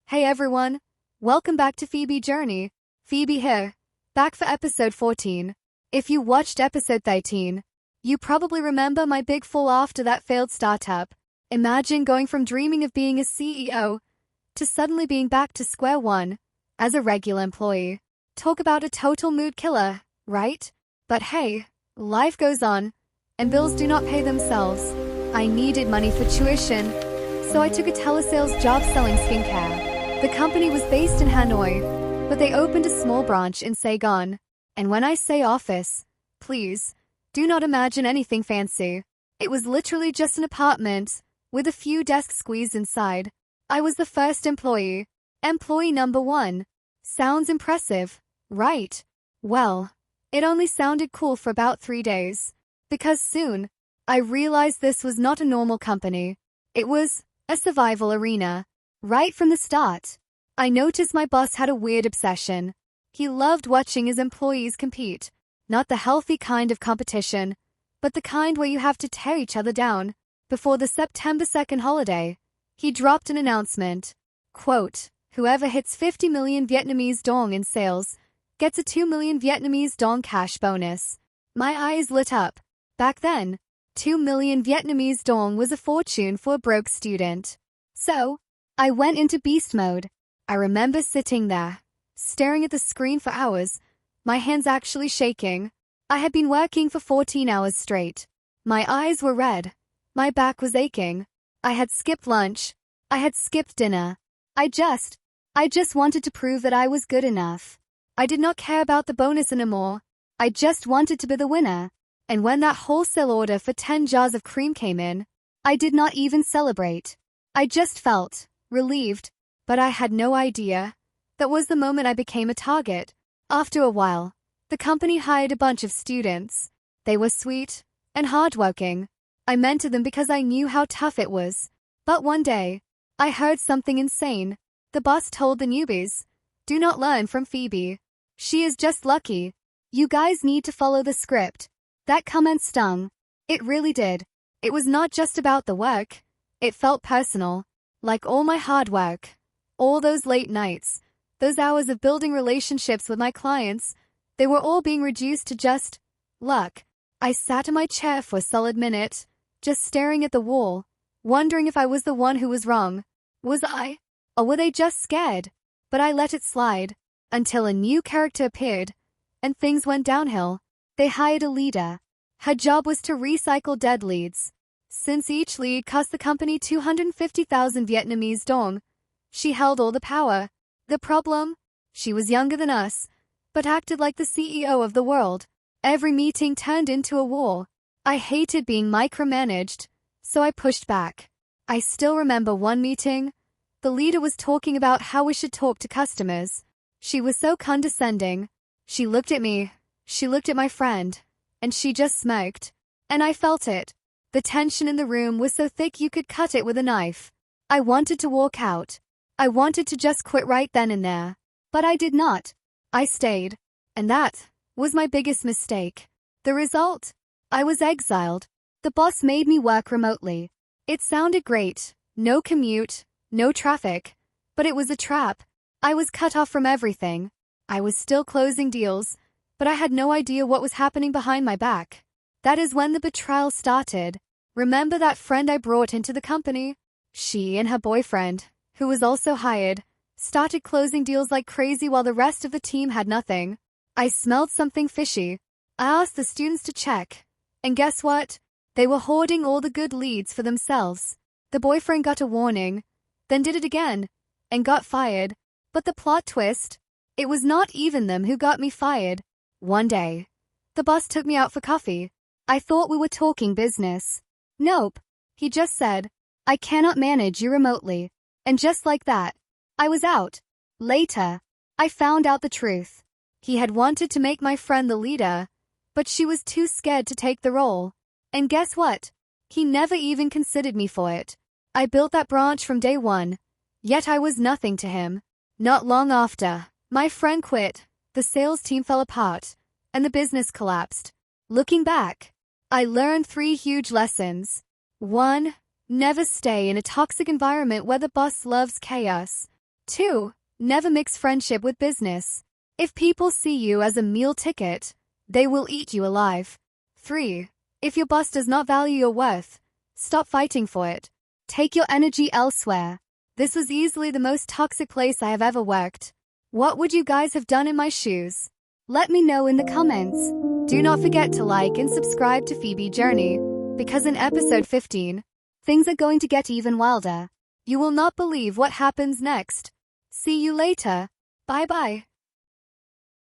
Hey everyone, welcome back to Phoebe Journey. Phoebe here, back for episode 14. If you watched episode 13, you probably remember my big fall after that failed startup. Imagine going from dreaming of being a CEO to suddenly being back to square one as a regular employee. Talk about a total mood killer, right? But hey, life goes on, and bills do not pay themselves. I needed money for tuition, so I took a telesales job selling skincare. The company was based in Hanoi, but they opened a small branch in Saigon. And when I say office, please, do not imagine anything fancy. It was literally just an apartment, with a few desks squeezed inside. I was the first employee. Employee number 1. Sounds impressive, right? Well, it only sounded cool for about 3 days. Because soon, I realized this was not a normal company. It was a survival arena. Right from the start, I noticed my boss had a weird obsession. He loved watching his employees compete. Not the healthy kind of competition, but the kind where you have to tear each other down. Before the September 2nd holiday, he dropped an announcement. Quote, whoever hits 50 million Vietnamese dong in sales gets a 2 million Vietnamese dong cash bonus. My eyes lit up. Back then, 2 million Vietnamese dong was a fortune for a broke student. So, I went into beast mode. I remember sitting there, staring at the screen for hours, my hands actually shaking. I had been working for 14 hours straight. My eyes were red. My back was aching. I had skipped lunch. I had skipped dinner. I just wanted to prove that I was good enough. I did not care about the bonus anymore. I just wanted to be the winner. And when that wholesale order for 10 jars of cream came in, I did not even celebrate. I just felt relieved, but I had no idea. That was the moment I became a target. After a while, the company hired a bunch of students. They were sweet and hardworking. I mentored them because I knew how tough it was. But one day, I heard something insane. The boss told the newbies, do not learn from Phoebe. She is just lucky. You guys need to follow the script. That comment stung. It really did. It was not just about the work. It felt personal. Like all my hard work, all those late nights, those hours of building relationships with my clients, they were all being reduced to just luck. I sat in my chair for a solid minute, just staring at the wall, wondering if I was the one who was wrong. Was I? Or were they just scared? But I let it slide, until a new character appeared, and things went downhill. They hired a leader. Her job was to recycle dead leads. Since each lead cost the company 250,000 Vietnamese dong, she held all the power. The problem? She was younger than us, but acted like the CEO of the world. Every meeting turned into a war. I hated being micromanaged, so I pushed back. I still remember one meeting. The leader was talking about how we should talk to customers. She was so condescending. She looked at me, she looked at my friend, and she just smirked. And I felt it. The tension in the room was so thick you could cut it with a knife. I wanted to walk out. I wanted to just quit right then and there. But I did not. I stayed. And that was my biggest mistake. The result? I was exiled. The boss made me work remotely. It sounded great. No commute, no traffic. But it was a trap. I was cut off from everything. I was still closing deals, but I had no idea what was happening behind my back. That is when the betrayal started. Remember that friend I brought into the company? She and her boyfriend, who was also hired, started closing deals like crazy while the rest of the team had nothing. I smelled something fishy. I asked the students to check. And guess what? They were hoarding all the good leads for themselves. The boyfriend got a warning, then did it again, and got fired. But the plot twist? It was not even them who got me fired. One day, the boss took me out for coffee. I thought we were talking business. Nope. He just said, I cannot manage you remotely. And just like that, I was out. Later, I found out the truth. He had wanted to make my friend the leader, but she was too scared to take the role. And guess what? He never even considered me for it. I built that branch from day one, yet I was nothing to him. Not long after, my friend quit, the sales team fell apart, and the business collapsed. Looking back, I learned 3 huge lessons. 1. Never stay in a toxic environment where the boss loves chaos. 2. Never mix friendship with business. If people see you as a meal ticket, they will eat you alive. 3. If your boss does not value your worth, stop fighting for it. Take your energy elsewhere. This was easily the most toxic place I have ever worked. What would you guys have done in my shoes? Let me know in the comments. Do not forget to like and subscribe to Phoebe Journey, because in episode 15, things are going to get even wilder. You will not believe what happens next. See you later. Bye-bye.